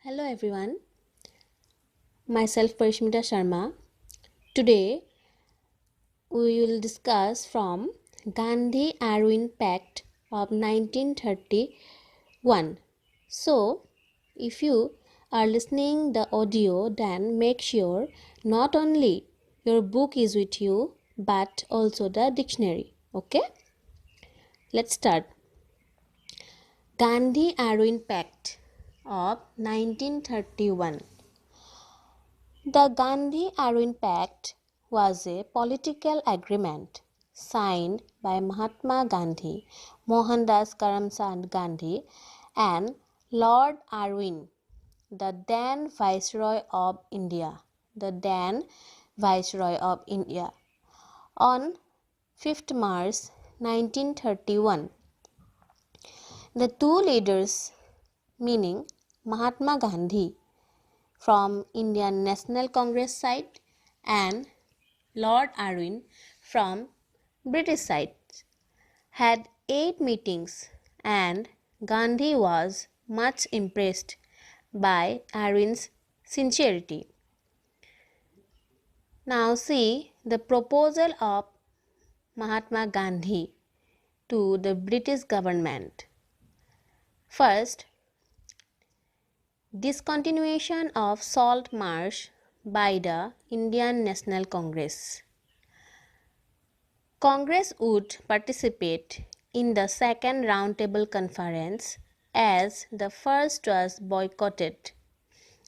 Hello everyone, myself Parishmita Sharma. Today we will discuss from Gandhi Arvind Pact of 1931. So, if you are listening the audio, then make sure not only your book is with you but also the dictionary. Okay? Let's start. Gandhi Arvind Pact of 1931. The Gandhi-Arvind Pact was a political agreement signed by Mahatma Gandhi, Mohandas Karamchand Gandhi, and Lord Irwin, the then Viceroy of India, on 5th March 1931. The two leaders, meaning Mahatma Gandhi from Indian National Congress side and Lord Irwin from British side, had 8 meetings, and Gandhi was much impressed by Irwin's sincerity. Now see the proposal of Mahatma Gandhi to the British government. First, discontinuation of salt marsh by the Indian National Congress. Congress would participate in the second roundtable conference as the first was boycotted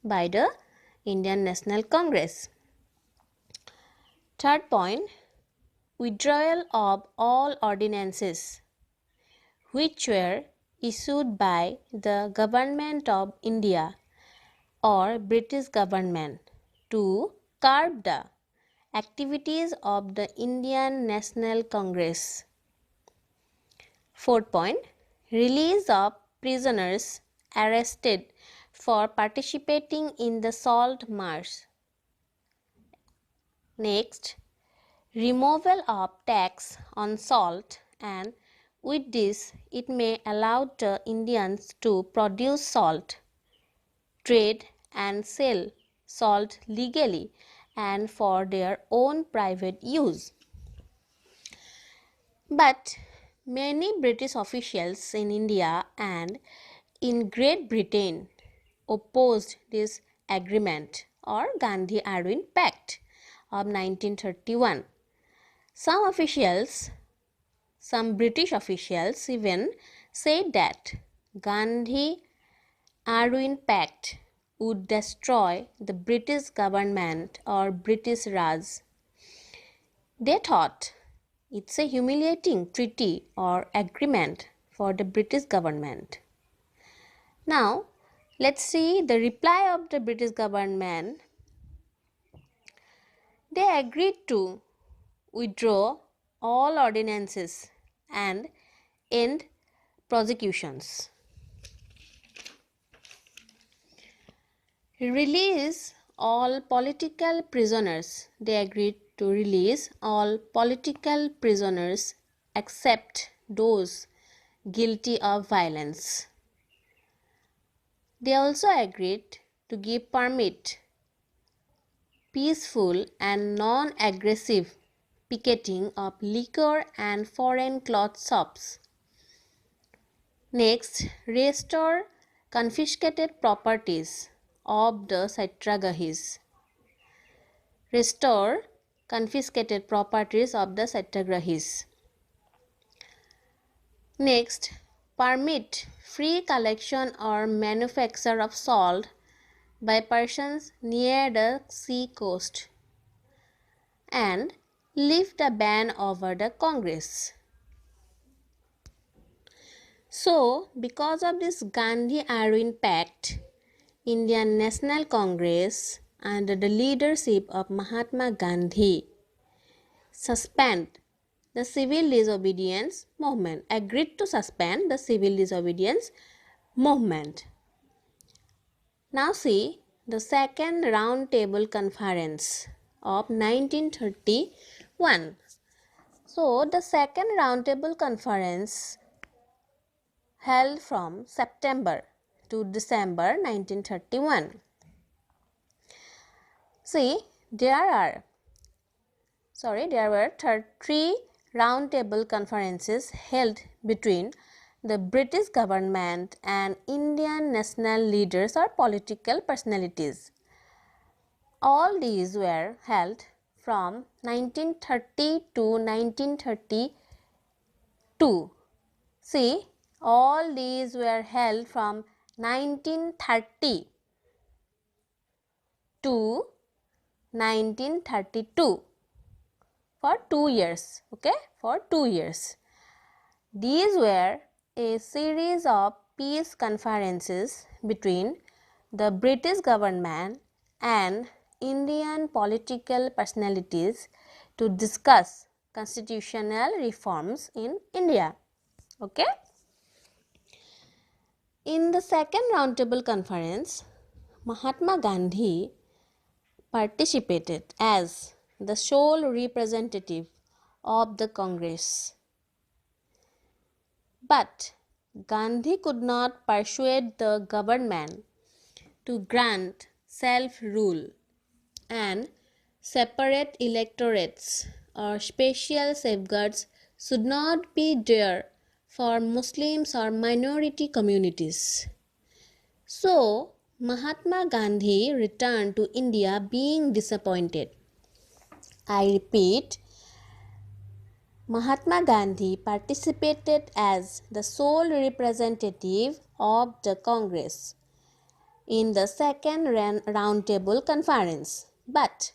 by the Indian National Congress. Third point, withdrawal of all ordinances which were issued by the Government of India or British government to curb the activities of the Indian National Congress. Fourth point, release of prisoners arrested for participating in the salt march. Next, removal of tax on salt, and with this it may allow the Indians to produce salt, trade and sell salt legally and for their own private use. But many British officials in India and in Great Britain opposed this agreement or Gandhi-Irwin Pact of 1931. Some British officials even said that Gandhi-Irwin Pact would destroy the British government or British Raj. They thought it's a humiliating treaty or agreement for the British government. Now, let's see the reply of the British government. They agreed to withdraw all ordinances and end prosecutions. Release all political prisoners. They agreed to release all political prisoners except those guilty of violence. They also agreed to give permit peaceful and non-aggressive picketing of liquor and foreign cloth shops. Next, restore confiscated properties of the Satyagrahis. Restore confiscated properties of the Satyagrahis. Next, permit free collection or manufacture of salt by persons near the sea coast and lift a ban over the Congress. So, because of this Gandhi-Irwin Pact, Indian National Congress under the leadership of Mahatma Gandhi agreed to suspend the civil disobedience movement. Now see the second round table conference of 1931. So the second round table conference held from September to December 1931. See, there were 3 roundtable conferences held between the British government and Indian national leaders or political personalities. All these were held from 1930 to 1932. See, all these were held from 1930 to 1932 for 2 years, okay, for 2 years. These were a series of peace conferences between the British government and Indian political personalities to discuss constitutional reforms in India, okay. In the second roundtable conference, Mahatma Gandhi participated as the sole representative of the Congress. But Gandhi could not persuade the government to grant self-rule and separate electorates or special safeguards should not be there for Muslims or minority communities. So, Mahatma Gandhi returned to India being disappointed. I repeat, Mahatma Gandhi participated as the sole representative of the Congress in the second roundtable conference, but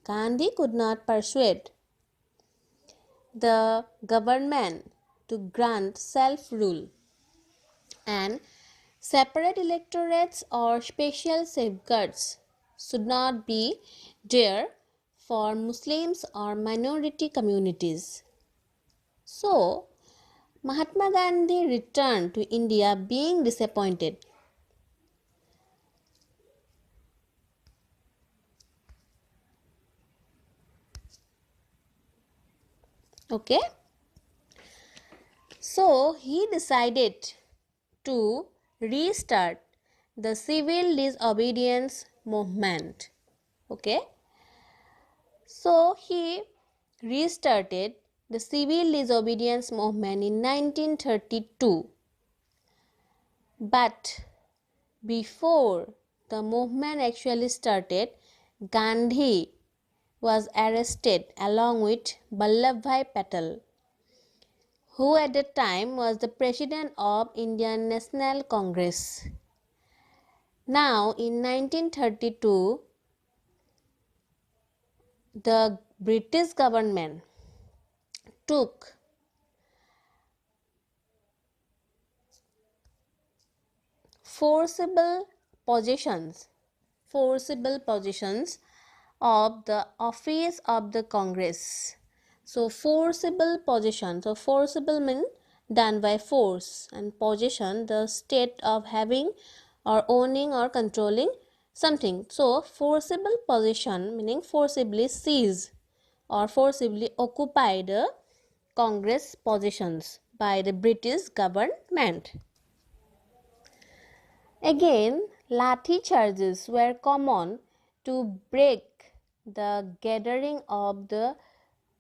Gandhi could not persuade the government to grant self-rule and separate electorates or special safeguards should not be there for Muslims or minority communities. So, Mahatma Gandhi returned to India being disappointed. Okay. So, he decided to restart the civil disobedience movement. Okay. So, he restarted the civil disobedience movement in 1932. But before the movement actually started, Gandhi was arrested along with Vallabhbhai Patel, who at the time was the president of Indian National Congress. Now, in 1932, the British government took forcible possessions of the office of the Congress. So forcible possession. So forcible means done by force, and possession the state of having or owning or controlling something. So forcible possession meaning forcibly seize or forcibly occupy the Congress possessions by the British government. Again, lathi charges were common to break the gathering of the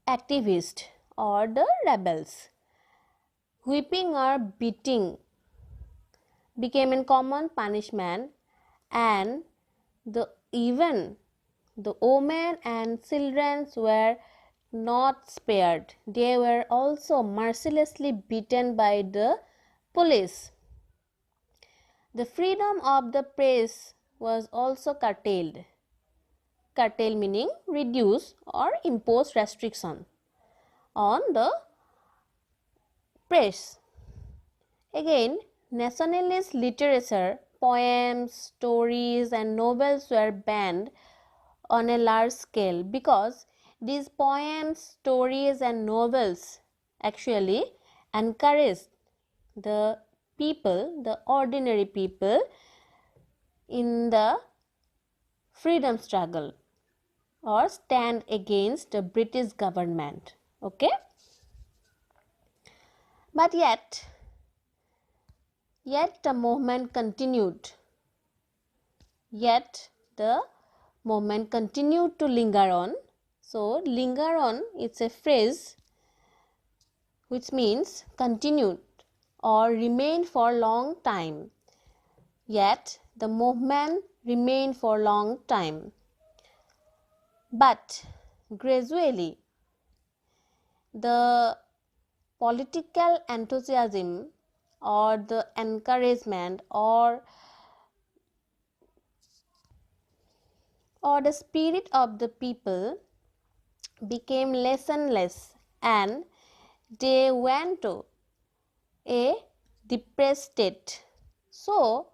activists or the rebels. Whipping or beating became a common punishment, and even the women and children were not spared. They were also mercilessly beaten by the police. The freedom of the press was also curtailed. Curtail meaning reduce or impose restriction on the press. Again, nationalist literature, poems, stories and novels were banned on a large scale because these poems, stories and novels actually encouraged the people, the ordinary people in the freedom struggle or stand against the British government. Okay. But Yet the movement continued. Yet the movement continued to linger on. So, linger on is a phrase which means continued or remain for long time. Yet the movement remained for long time. But gradually the political enthusiasm or the encouragement or the spirit of the people became less and less, and they went to a depressed state. So,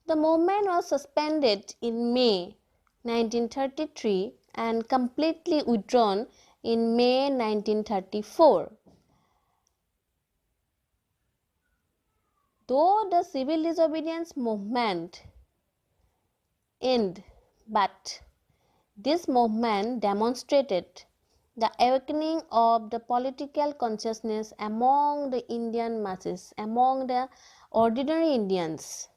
the movement was suspended in May 1933 and completely withdrawn in May 1934. Though the civil disobedience movement ended, but this movement demonstrated the awakening of the political consciousness among the Indian masses, among the ordinary Indians,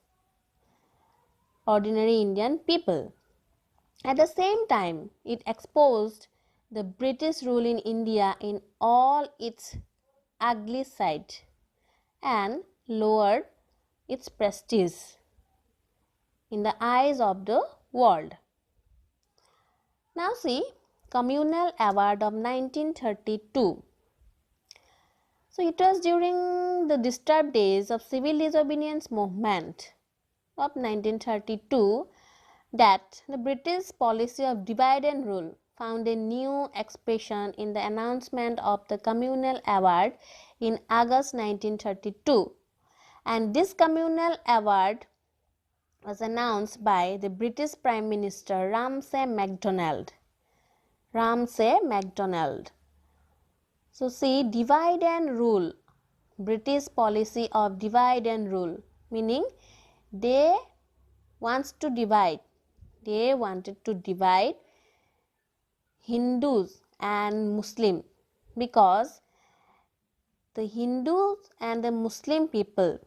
ordinary Indian people. At the same time, it exposed the British rule in India in all its ugly side and lowered its prestige in the eyes of the world. Now see, Communal Award of 1932. So it was during the disturbed days of civil disobedience movement of 1932 that the British policy of divide and rule found a new expression in the announcement of the Communal Award in August 1932, and this Communal Award was announced by the British Prime Minister Ramsay MacDonald. Ramsay MacDonald. So see, divide and rule, British policy of divide and rule, meaning they wanted to divide Hindus and Muslim, because the Hindus and the Muslim people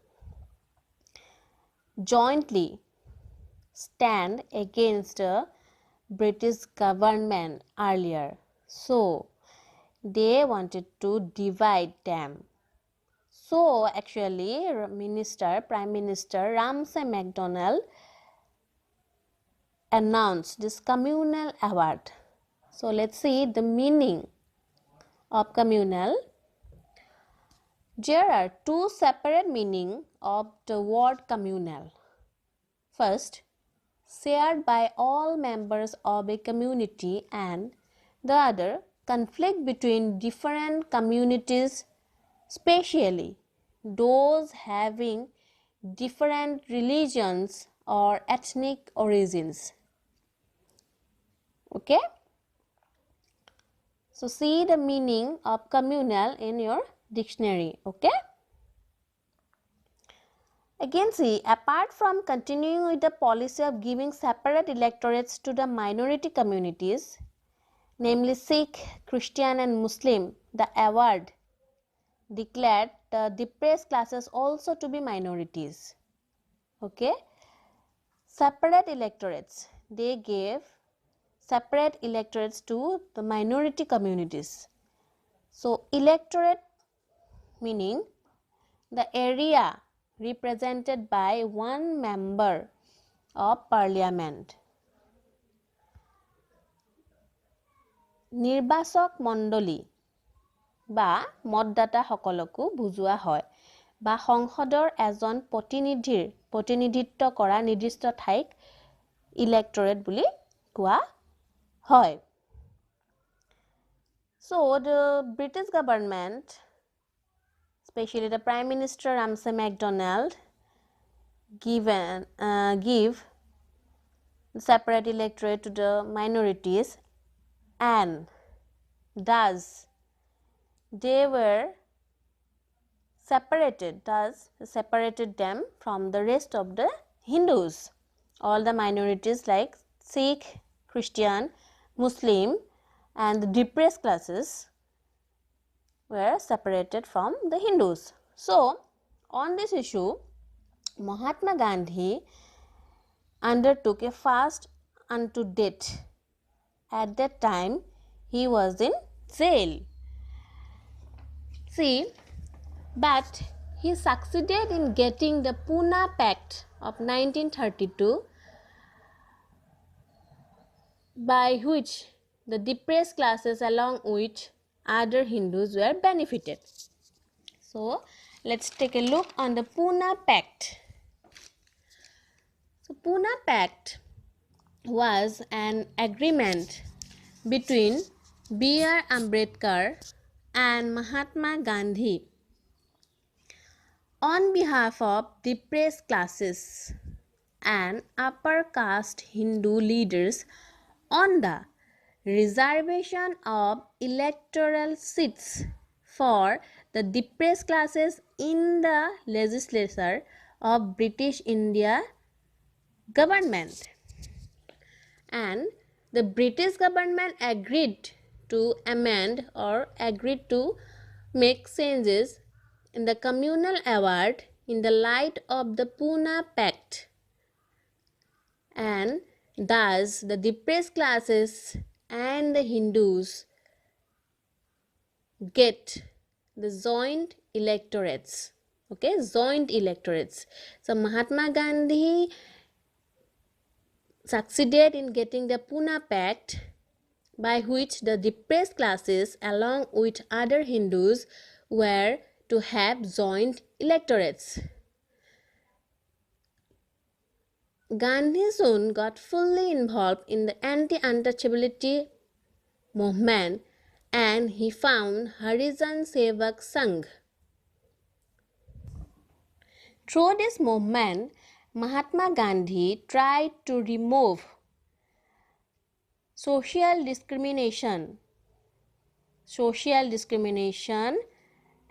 jointly stand against the British government earlier. So they wanted to divide them. So actually Prime Minister Ramsay MacDonald announced this Communal Award. So let's see the meaning of communal. There are two separate meanings of the word communal. First, shared by all members of a community, and the other, conflict between different communities, especially those having different religions or ethnic origins. Okay? So see the meaning of communal in your dictionary. Okay? Again see, apart from continuing with the policy of giving separate electorates to the minority communities, namely Sikh, Christian and Muslim, the award declared the depressed classes also to be minorities. Okay? Separate electorates, they gave separate electorates to the minority communities. So electorate meaning the area represented by one member of parliament. নিৰ্বাচক মণ্ডলী বা মতদাতা সকলকো বুজোৱা হয় বা সংসদৰ এজন প্ৰতিনিধিৰ প্ৰতিনিধিত্ব কৰা নিৰ্দিষ্ট ঠাইক ইলেক্টৰেট বুলি কোৱা হয়. So the British government, especially the Prime Minister Ramsay MacDonald, give separate electorate to the minorities, and thus they were separated them from the rest of the Hindus. All the minorities like Sikh, Christian, Muslim and the depressed classes were separated from the Hindus. So on this issue, Mahatma Gandhi undertook a fast unto death. At that time, he was in jail. See, but he succeeded in getting the Pune Pact of 1932, by which the depressed classes along with other Hindus were benefited. So, let's take a look on the Pune Pact. So, Pune Pact was an agreement between B.R. Ambedkar and Mahatma Gandhi on behalf of depressed classes and upper caste Hindu leaders on the reservation of electoral seats for the depressed classes in the legislature of British India government. And the British government agreed to amend or agreed to make changes in the Communal Award in the light of the Pune Pact, and thus the depressed classes and the Hindus get the joint electorates. Okay, joint electorates. So Mahatma Gandhi succeeded in getting the Pune Pact, by which the depressed classes along with other Hindus were to have joint electorates. Gandhi soon got fully involved in the anti-untouchability movement, and he found Harijan Sevak Sangh. Through this movement, Mahatma Gandhi tried to remove social discrimination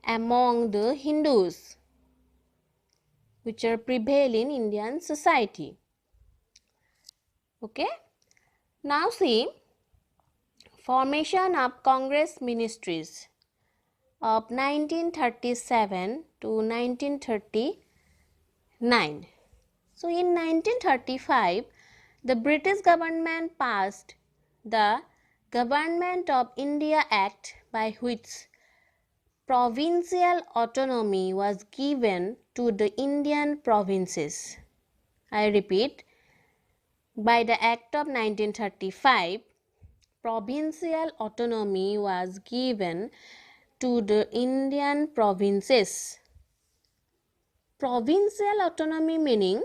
among the Hindus, which are prevailing in Indian society. Okay. Now see, formation of Congress Ministries of 1937 to 1939. So in 1935, the British government passed the Government of India Act, by which provincial autonomy was given to the Indian provinces. I repeat, by the Act of 1935, provincial autonomy was given to the Indian provinces. Provincial autonomy meaning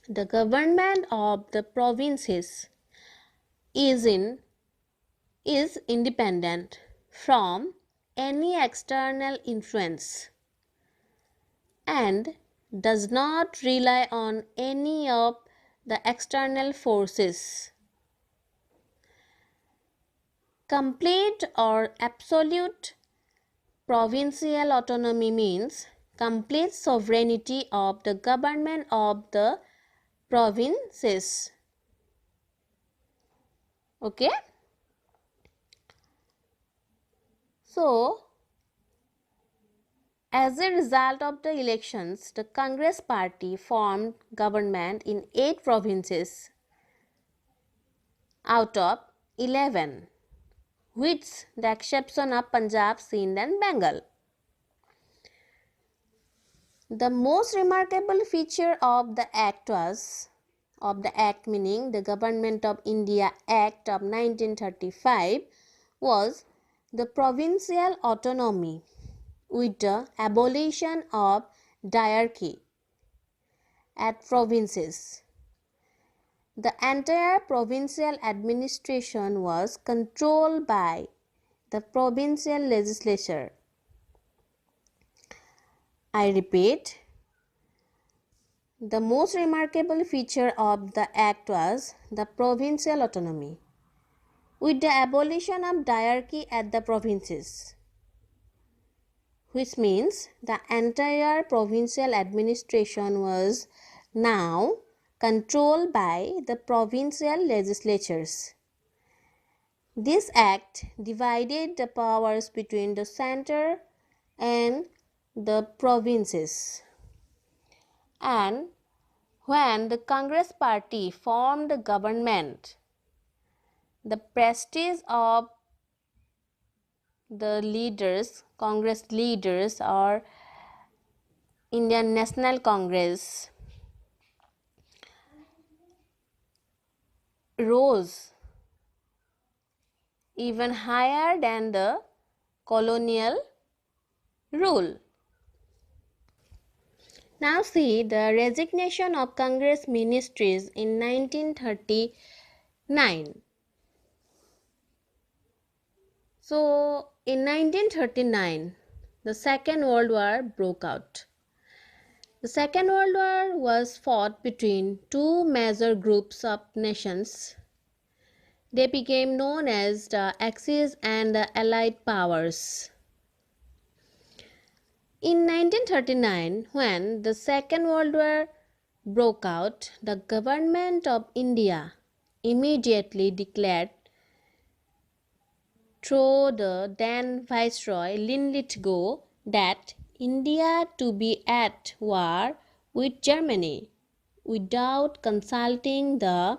the government of the provinces is independent from any external influence and does not rely on any of the external forces. Complete or absolute provincial autonomy means complete sovereignty of the government of the provinces. Okay. So, as a result of the elections, the Congress party formed government in 8 provinces out of 11, with the exception of Punjab, Sindh and Bengal. The most remarkable feature of the act meaning the Government of India Act of 1935 was the provincial autonomy with the abolition of diarchy at provinces. The entire provincial administration was controlled by the provincial legislature. I repeat, the most remarkable feature of the act was the provincial autonomy with the abolition of diarchy at the provinces, which means the entire provincial administration was now controlled by the provincial legislatures. This act divided the powers between the center and the provinces. And when the Congress party formed the government, the prestige of the leaders, Congress leaders or Indian National Congress rose even higher than the colonial rule. Now see the resignation of Congress ministries in 1939. So in 1939, the Second World War broke out. The Second World War was fought between two major groups of nations. They became known as the Axis and the Allied Powers. In 1939, when the Second World War broke out, the government of India immediately declared through the then Viceroy Linlithgow that India to be at war with Germany without consulting the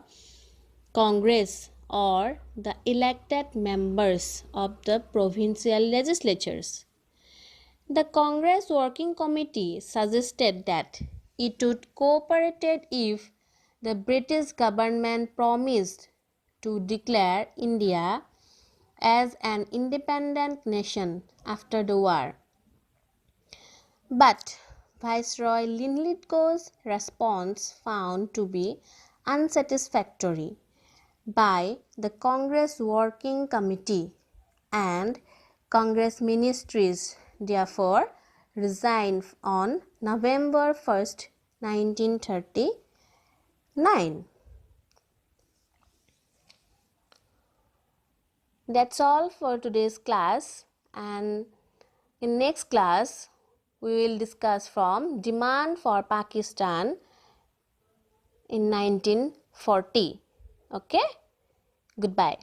Congress or the elected members of the provincial legislatures. The Congress Working Committee suggested that it would cooperate if the British government promised to declare India as an independent nation after the war. But Viceroy Linlithgow's response found to be unsatisfactory by the Congress Working Committee, and Congress Ministries therefore resigned on November 1st, 1939. That's all for today's class, and in next class we will discuss from demand for Pakistan in 1940. Okay? Goodbye.